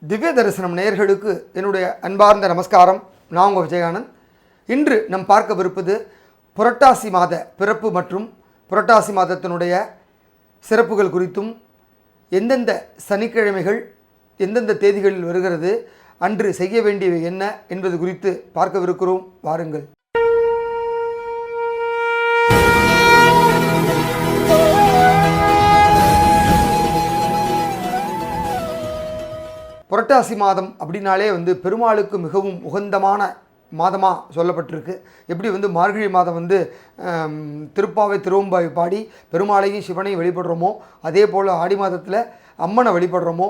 திவ்ய தரிசனம் நேயர்களுக்கு என்னுடைய அன்பார்ந்த நமஸ்காரம். நான் உங்கள் விஜயானந்த். இன்று நம் பார்க்கவிருப்பது புரட்டாசி மாத பிறப்பு மற்றும் புரட்டாசி மாதத்தினுடைய சிறப்புகள் குறித்தும், எந்தெந்த சனிக்கிழமைகள் எந்தெந்த தேதிகளில் வருகிறது, அன்று செய்ய வேண்டியவை என்ன என்பது குறித்து பார்க்கவிருக்கிறோம். வாருங்கள். புரட்டாசி மாதம் அப்படின்னாலே பெருமாளுக்கு மிகவும் உகந்தமான மாதமாக சொல்லப்பட்டிருக்கு. எப்படி மார்கழி மாதம் திருப்பாவை திருவம்பாவை பாடி பெருமாளையும் சிவனையும் வழிபடுறோமோ, அதே போல் ஆடி மாதத்தில் அம்மனை வழிபடுறோமோ,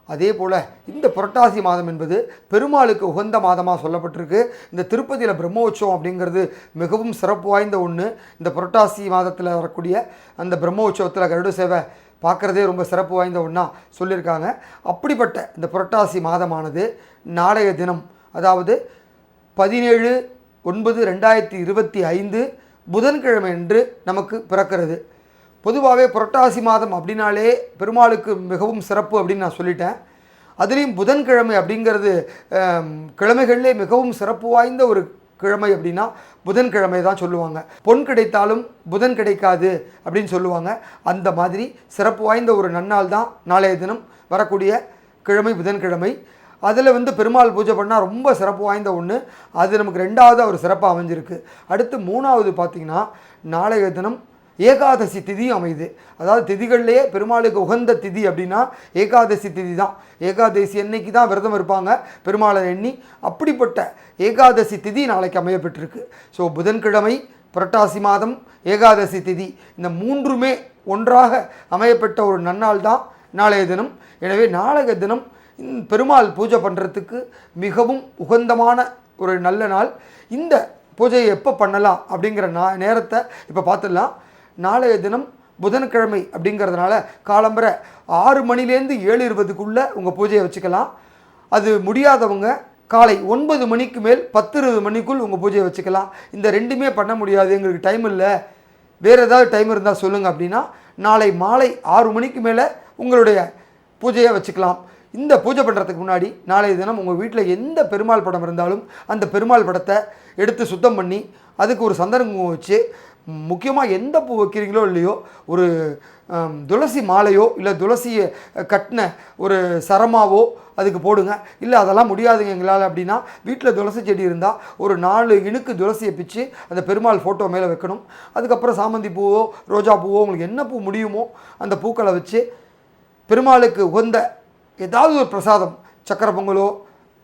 அதே போல் இந்த புரட்டாசி மாதம் என்பது பெருமாளுக்கு உகந்த மாதமாக சொல்லப்பட்டிருக்கு. இந்த திருப்பதியில் பிரம்மோற்சவம் அப்படிங்கிறது மிகவும் சிறப்பு வாய்ந்த ஒன்று. இந்த புரட்டாசி மாதத்தில் வரக்கூடிய அந்த பிரம்மோற்சவத்தில் கருட சேவை பார்க்குறதே ரொம்ப சிறப்பு வாய்ந்த ஒன்றா சொல்லியிருக்காங்க. அப்படிப்பட்ட இந்த புரட்டாசி மாதமானது நாளைய தினம், அதாவது 17/9/2025 புதன்கிழமை அன்று நமக்கு பிறக்கிறது. பொதுவாகவே புரட்டாசி மாதம் அப்படின்னாலே பெருமாளுக்கு மிகவும் சிறப்பு அப்படின்னு நான் சொல்லிட்டேன். அதுலேயும் புதன்கிழமை அப்படிங்கிறது கிழமைகளிலே மிகவும் சிறப்பு வாய்ந்த ஒரு கிழமை அப்படின்னா புதன்கிழமை தான் சொல்லுவாங்க. பொன் கிடைத்தாலும் புதன் கிடைக்காது அப்படின்னு சொல்லுவாங்க. அந்த மாதிரி சிறப்பு வாய்ந்த ஒரு நன்னாள் தான் நாளைய தினம் வரக்கூடிய கிழமை புதன்கிழமை. அதில் பெருமாள் பூஜை பண்ணால் ரொம்ப சிறப்பு வாய்ந்த ஒன்று. அது நமக்கு ரெண்டாவது ஒரு சிறப்பாக அமைஞ்சிருக்கு. அடுத்து மூணாவது பார்த்திங்கன்னா, நாளைய தினம் ஏகாதசி திதியும் அமையுது. அதாவது திதிகள்லேயே பெருமாளுக்கு உகந்த திதி அப்படின்னா ஏகாதசி திதி தான். ஏகாதசி அன்னைக்கு தான் விரதம் இருப்பாங்க பெருமாளை எண்ணி. அப்படிப்பட்ட ஏகாதசி திதி நாளைக்கு அமையப்பட்டிருக்கு. ஸோ புதன்கிழமை, புரட்டாசி மாதம், ஏகாதசி திதி, இந்த மூன்றுமே ஒன்றாக அமையப்பட்ட ஒரு நன்னாள் தான் நாளைய தினம். எனவே நாளைய தினம் பெருமாள் பூஜை பண்ணுறதுக்கு மிகவும் உகந்தமான ஒரு நல்ல நாள். இந்த பூஜையை எப்போ பண்ணலாம் அப்படிங்கிற நேரத்தை இப்போ பார்த்துடலாம். நாளைய தினம் புதன்கிழமை அப்படிங்கிறதுனால காலம்பரை 6 மணிலேருந்து 7:20க்குள்ளே உங்கள் பூஜையை வச்சுக்கலாம். அது முடியாதவங்க காலை 9 மணிக்கு மேல் 10:20 மணிக்குள் உங்கள் பூஜையை வச்சுக்கலாம். இந்த ரெண்டுமே பண்ண முடியாது, எங்களுக்கு டைம் இல்லை, வேறு ஏதாவது டைம் இருந்தால் சொல்லுங்கள் அப்படின்னா நாளை மாலை 6 மணிக்கு மேலே உங்களுடைய பூஜையை வச்சுக்கலாம். இந்த பூஜை பண்ணுறதுக்கு முன்னாடி நாளைய தினம் உங்கள் வீட்டில் எந்த பெருமாள் படம் இருந்தாலும் அந்த பெருமாள் படத்தை எடுத்து சுத்தம் பண்ணி அதுக்கு ஒரு சந்தன குங்குமம் வச்சு, முக்கியமாக எந்த பூ வைக்கிறீங்களோ இல்லையோ, ஒரு துளசி மாலையோ இல்லை துளசியை கட்டின ஒரு சரமாவோ அதுக்கு போடுங்க. இல்லை அதெல்லாம் முடியாதுங்க எங்களால் அப்படின்னா வீட்டில் துளசி செடி இருந்தால் ஒரு 4 இணுக்கு துளசியை பிச்சு அந்த பெருமாள் ஃபோட்டோ மேலே வைக்கணும். அதுக்கப்புறம் சாமந்தி பூவோ ரோஜா பூவோ உங்களுக்கு என்ன பூ முடியுமோ அந்த பூக்களை வச்சு பெருமாளுக்கு உகந்த ஏதாவது ஒரு பிரசாதம், சக்கரை பொங்கலோ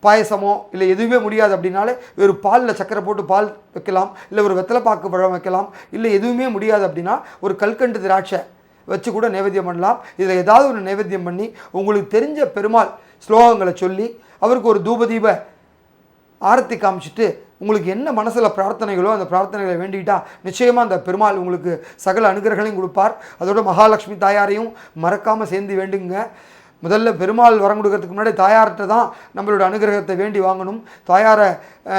பாயசமோ இல்லை எதுவுமே முடியாது அப்படின்னாலே ஒரு பாலில் சக்கரை போட்டு பால் வைக்கலாம், இல்லை ஒரு வெத்தலைப்பாக்கு பழம் வைக்கலாம். இல்லை எதுவுமே முடியாது அப்படின்னா ஒரு கல்கண்டு திராட்சை வச்சு கூட நைவேத்தியம் பண்ணலாம். இதில் ஏதாவது ஒரு நைவேத்தியம் பண்ணி உங்களுக்கு தெரிஞ்ச பெருமாள் ஸ்லோகங்களை சொல்லி அவருக்கு ஒரு தூபதீப ஆரத்தி காமிச்சிட்டு உங்களுக்கு என்ன மனசில் பிரார்த்தனைகளோ அந்த பிரார்த்தனைகளை வேண்டிக்கிட்டால் நிச்சயமாக அந்த பெருமாள் உங்களுக்கு சகல அனுகிரகங்களையும் கொடுப்பார். அதோட மகாலட்சுமி தாயாரையும் மறக்காமல் சேர்ந்து வேண்டுங்க. முதல்ல பெருமாள் வரம் கொடுக்கறதுக்கு முன்னாடி தாயார்கிட்ட தான் நம்மளோட அனுகிரகத்தை வேண்டி வாங்கணும். தாயாரை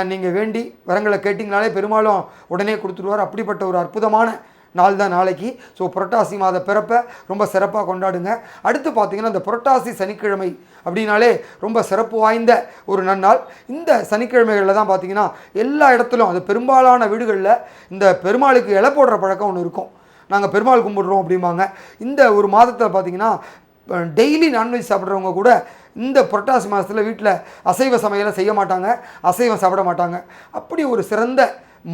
நீங்கள் வேண்டி வரங்களை கேட்டிங்கனாலே பெருமாளும் உடனே கொடுத்துருவார். அப்படிப்பட்ட ஒரு அற்புதமான நாள் தான் நாளைக்கு. ஸோ புரட்டாசி மாத பிறப்பை ரொம்ப சிறப்பாக கொண்டாடுங்க. அடுத்து பார்த்திங்கன்னா, இந்த புரட்டாசி சனிக்கிழமை அப்படின்னாலே ரொம்ப சிறப்பு வாய்ந்த ஒரு நன்னாள். இந்த சனிக்கிழமைகளில் தான் பார்த்திங்கன்னா எல்லா இடத்துலையும், அது பெரும்பாலான வீடுகளில் இந்த பெருமாளுக்கு இலை போடுற பழக்கம் ஒன்று இருக்கும். நாங்கள் பெருமாள் கும்பிடுறோம் அப்படிம்பாங்க. இந்த ஒரு மாதத்தில் பார்த்திங்கன்னா டெய்லி நான்வெஜ் சாப்பிட்றவங்க கூட இந்த புரட்டாசி மாதத்தில் வீட்டில் அசைவ சமையலை செய்ய மாட்டாங்க, அசைவம் சாப்பிட மாட்டாங்க. அப்படி ஒரு சிறந்த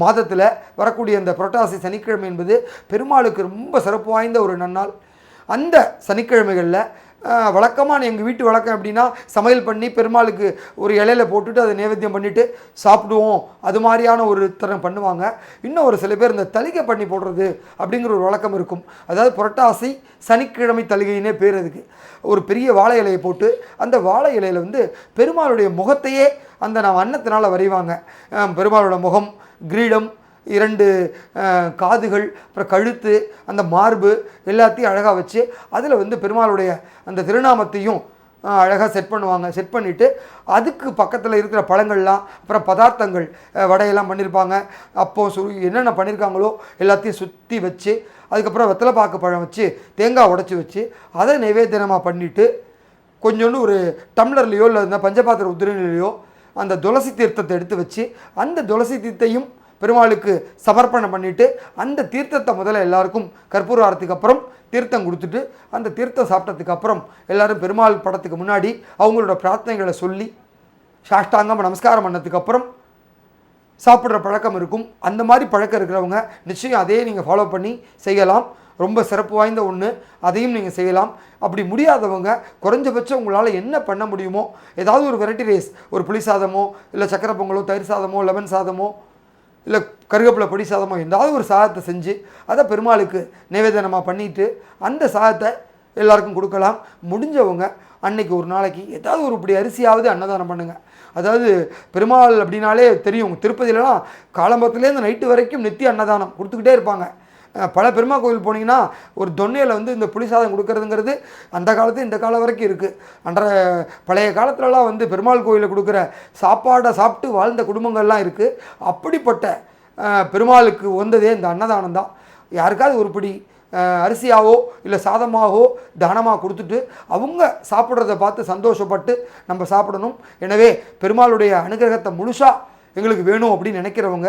மாதத்தில் வரக்கூடிய இந்த புரட்டாசி சனிக்கிழமை என்பது பெருமாளுக்கு ரொம்ப சிறப்பு வாய்ந்த ஒரு நன்னாள். அந்த சனிக்கிழமைகளில் வழக்கமான எங்கள் வீட்டு வழக்கம் அப்படின்னா சமையல் பண்ணி பெருமாளுக்கு ஒரு இலையில போட்டுட்டு அதை நைவேத்தியம் பண்ணிவிட்டு சாப்பிடுவோம். அது மாதிரியான ஒரு தரம் பண்ணுவாங்க. இன்னும் ஒரு சில பேர் இந்த தளிகை பண்ணி போடுறது அப்படிங்கிற ஒரு வழக்கம் இருக்கும். அதாவது புரட்டாசி சனிக்கிழமை தளிகைன்னே பேர் அதுக்கு. ஒரு பெரிய வாழை இலையை போட்டு அந்த வாழை இலையில் பெருமாளுடைய முகத்தையே அந்த அன்னத்தினால் வரைவாங்க. பெருமாளோட முகம், கிரீடம், 2 காதுகள், அப்புறம் கழுத்து, அந்த மார்பு எல்லாத்தையும் அழகாக வச்சு அதில் பெருமாளுடைய அந்த திருநாமத்தையும் அழகாக செட் பண்ணுவாங்க. செட் பண்ணிவிட்டு அதுக்கு பக்கத்தில் இருக்கிற பழங்கள்லாம், அப்புறம் பதார்த்தங்கள், வடையெல்லாம் பண்ணியிருப்பாங்க. அப்போ என்னென்ன பண்ணியிருக்காங்களோ எல்லாத்தையும் சுற்றி வச்சு, அதுக்கப்புறம் வெத்தலைப்பாக்கு பழம் வச்சு தேங்காய் உடச்சி வச்சு அதை நைவேத்தியமாக பண்ணிவிட்டு கொஞ்சோண்டு ஒரு டம்ளர்லேயோ இல்லை இந்த பஞ்சபாத்திர உதிரணிலையோ அந்த துளசி தீர்த்தத்தை எடுத்து வச்சு அந்த துளசி தீர்த்தையும் பெருமாளுக்கு சமர்ப்பணம் பண்ணிவிட்டு அந்த தீர்த்தத்தை முதல்ல எல்லாருக்கும் கற்பூர ஆரத்துக்கு அப்புறம் தீர்த்தம் கொடுத்துட்டு அந்த தீர்த்தம் சாப்பிட்டதுக்கு அப்புறம் எல்லோரும் பெருமாள் படத்துக்கு முன்னாடி அவங்களோட பிரார்த்தனைகளை சொல்லி சாஷ்டாங்கம் நமஸ்காரம் பண்ணதுக்கப்புறம் சாப்பிட்ற பழக்கம் இருக்கும். அந்த மாதிரி பழக்கம் இருக்கிறவங்க நிச்சயம் அதையே நீங்கள் ஃபாலோ பண்ணி செய்யலாம். ரொம்ப சிறப்பு வாய்ந்த ஒன்று, அதையும் நீங்கள் செய்யலாம். அப்படி முடியாதவங்க குறைஞ்சபட்சம் உங்களால் என்ன பண்ண முடியுமோ ஏதாவது ஒரு வெரைட்டி ரைஸ், ஒரு புளி சாதமோ இல்லை சக்கரை பொங்கலோ தயிர் சாதமோ லெமன் சாதமோ இல்லை கருவேப்பிலை பொடி சாதமோ ஏதாவது ஒரு சாதத்தை செஞ்சு அதை பெருமாளுக்கு நிவேதனமாக பண்ணிவிட்டு அந்த சாதத்தை எல்லாருக்கும் கொடுக்கலாம். முடிஞ்சவங்க அன்னைக்கு ஒரு நாளைக்கு ஏதாவது ஒரு இப்படி அரிசியாவது அன்னதானம் பண்ணுங்கள். அதாவது பெருமாள் அப்படின்னாலே தெரியும், திருப்பதியிலலாம் காலம்பரத்துலேருந்து நைட்டு வரைக்கும் நித்திய அன்னதானம் கொடுத்துக்கிட்டே இருப்பாங்க. பல பெருமாள் கோவில் போனீங்கன்னா ஒரு தொன்னையில் வந்து இந்த புளி சாதம் கொடுக்கறதுங்கிறது அந்த காலத்து இந்த காலம் வரைக்கும் இருக்குது. பழைய காலத்துலலாம் வந்து பெருமாள் கோயிலில் கொடுக்குற சாப்பாடை சாப்பிட்டு வாழ்ந்த குடும்பங்கள்லாம் இருக்குது. அப்படிப்பட்ட பெருமாளுக்கு வந்ததே இந்த அன்னதானம் தான். யாருக்காவது ஒரு பிடி அரிசியாவோ இல்லை சாதமாகவோ தானமாக கொடுத்துட்டு அவங்க சாப்பிட்றத பார்த்து சந்தோஷப்பட்டு நம்ம சாப்பிடணும். எனவே பெருமாளுடைய அனுகிரகத்தை முழுசாக எங்களுக்கு வேணும் அப்படின்னு நினைக்கிறவங்க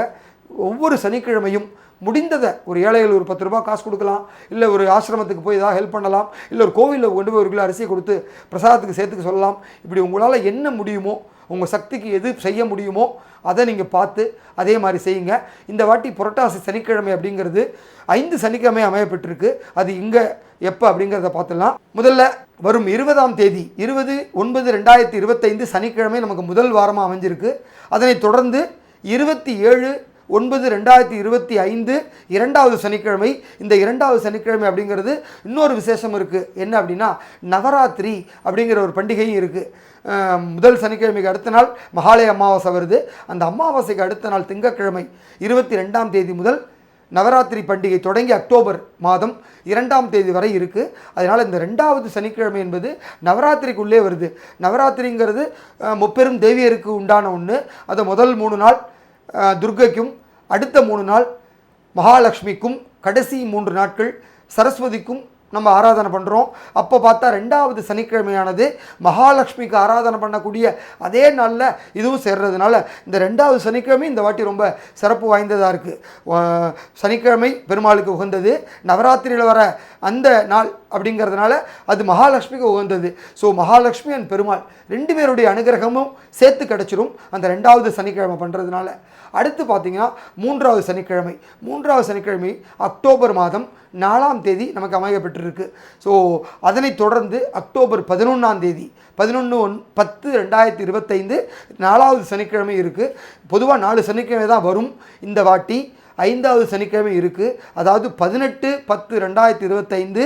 ஒவ்வொரு சனிக்கிழமையும் முடிந்ததை ஒரு ஏழைகள் ஒரு 10 ரூபா காசு கொடுக்கலாம், இல்லை ஒரு ஆசிரமத்துக்கு போய் ஏதாவது ஹெல்ப் பண்ணலாம், இல்லை ஒரு கோவிலில் கொண்டு போய் ஒரு கிலோ அரிசியை கொடுத்து பிரசாதத்துக்கு சேர்த்துக்க சொல்லலாம். இப்படி உங்களால் என்ன முடியுமோ உங்கள் சக்திக்கு எது செய்ய முடியுமோ அதை நீங்கள் பார்த்து அதே மாதிரி செய்யுங்க. இந்த வாட்டி புரட்டாசி சனிக்கிழமை அப்படிங்கிறது 5 சனிக்கிழமை அமையப்பட்டிருக்கு. அது இங்கே எப்போ அப்படிங்கிறத பார்த்துடலாம். முதல்ல வரும் 20ஆம் தேதி 20/9/2025 சனிக்கிழமை நமக்கு முதல் வாரமாக அமைஞ்சிருக்கு. அதனைத் தொடர்ந்து 27/9/2025 இரண்டாவது சனிக்கிழமை. இந்த இரண்டாவது சனிக்கிழமை அப்படிங்கிறது இன்னொரு விசேஷம் இருக்குது. என்ன அப்படின்னா நவராத்திரி அப்படிங்கிற ஒரு பண்டிகையும் இருக்குது. முதல் சனிக்கிழமைக்கு அடுத்த நாள் மகாலய அமாவாசை வருது. அந்த அமாவாசைக்கு அடுத்த நாள் திங்கட்கிழமை 22ஆம் தேதி முதல் நவராத்திரி பண்டிகை தொடங்கி அக்டோபர் மாதம் 2ஆம் தேதி வரை இருக்குது. அதனால் இந்த 2வது சனிக்கிழமை என்பது நவராத்திரிக்குள்ளே வருது. நவராத்திரிங்கிறது முப்பெரும் தேவியருக்கு உண்டான ஒன்று. அதை முதல் 3 நாள் துர்க்கைக்கும், அடுத்த 3 நாள் மகாலட்சுமிக்கும், கடைசி 3 நாட்கள் சரஸ்வதிக்கும் நம்ம ஆராதனை பண்ணுறோம். அப்போ பார்த்தா 2வது சனிக்கிழமையானது மகாலட்சுமிக்கு ஆராதனை பண்ணக்கூடிய அதே நாளில் இதுவும் சேர்றதுனால இந்த 2வது சனிக்கிழமை இந்த வாட்டி ரொம்ப சிறப்பு வாய்ந்ததாக இருக்குது. சனிக்கிழமை பெருமாளுக்கு உகந்தது, நவராத்திரியில் வர அந்த நாள் அப்படிங்கிறதுனால அது மகாலட்சுமிக்கு உகந்தது. ஸோ மகாலட்சுமி அண்ட் பெருமாள் 2 பேருடைய அனுகிரகமும் சேர்த்து கிடச்சிரும் அந்த 2வது சனிக்கிழமை பண்ணுறதுனால. அடுத்து பார்த்திங்கன்னா 3வது சனிக்கிழமை. 3வது சனிக்கிழமை அக்டோபர் மாதம் 4ஆம் தேதி நமக்கு அமையப்பட்டிருக்கு. ஸோ அதனைத் தொடர்ந்து அக்டோபர் 11ஆம் தேதி 11/10/2025 4வது சனிக்கிழமை இருக்குது. பொதுவாக 4 சனிக்கிழமை தான் வரும். இந்த வாட்டி 5வது சனிக்கிழமை இருக்குது. அதாவது 18/10/2025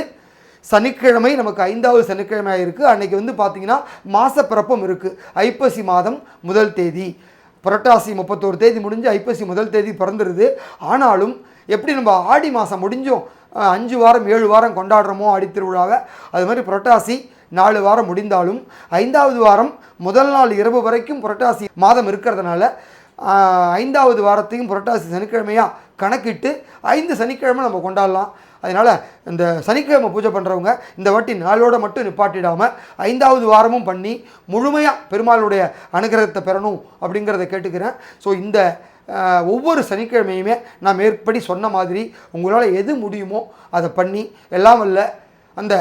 சனிக்கிழமை நமக்கு 5வது சனிக்கிழமையாக இருக்குது. அன்றைக்கி வந்து பார்த்திங்கன்னா மாசப்பிறப்பும் இருக்குது. ஐப்பசி மாதம் 1 தேதி. புரட்டாசி 31 தேதி முடிஞ்சு ஐப்பசி 1 தேதி பிறந்துருது. ஆனாலும் எப்படி நம்ம ஆடி மாதம் முடிஞ்சும் 5 வாரம் 7 வாரம் கொண்டாடுறோமோ ஆடி திருவிழாவை, அது மாதிரி புரட்டாசி 4 வாரம் முடிந்தாலும் 5வது வாரம் முதல் நாள் இரவு வரைக்கும் புரட்டாசி மாதம் இருக்கிறதுனால 5வது வாரத்தையும் புரட்டாசி சனிக்கிழமையாக கணக்கிட்டு 5 சனிக்கிழமை நம்ம கொண்டாடலாம். அதனால் இந்த சனிக்கிழமை பூஜை பண்ணுறவங்க இந்த வாட்டி நாளோடு மட்டும் நிப்பாட்டிடாமல் 5வது வாரமும் பண்ணி முழுமையாக பெருமாளுடைய அனுகிரகத்தை பெறணும் அப்படிங்கிறத கேட்டுக்கிறேன். ஸோ இந்த ஒவ்வொரு சனிக்கிழமையுமே நான் மேற்படி சொன்ன மாதிரி உங்களால் எது முடியுமோ அதை பண்ணி எல்லாம் வல்ல அந்த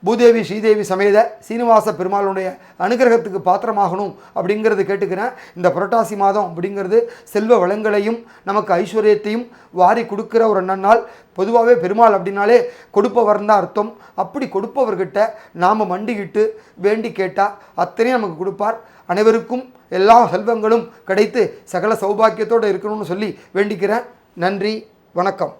பூதேவி ஸ்ரீதேவி சமேத சீனிவாச பெருமாளுடைய அனுகிரகத்துக்கு பாத்திரமாகணும் அப்படிங்கிறது கேட்டுக்கிறேன். இந்த புரட்டாசி மாதம் அப்படிங்கிறது செல்வ வளங்களையும் நமக்கு ஐஸ்வர்யத்தையும் வாரி கொடுக்குற ஒரு நன்னாள். பொதுவாகவே பெருமாள் அப்படின்னாலே கொடுப்பவர் தான் அர்த்தம். அப்படி கொடுப்பவர்கிட்ட நாம் மண்டிக்கிட்டு வேண்டி கேட்டால் அத்தனையும் நமக்கு கொடுப்பார். அனைவருக்கும் எல்லா செல்வங்களும் கிடைத்து சகல சௌபாக்கியத்தோடு இருக்கணும்னு சொல்லி வேண்டிக்கிறேன். நன்றி, வணக்கம்.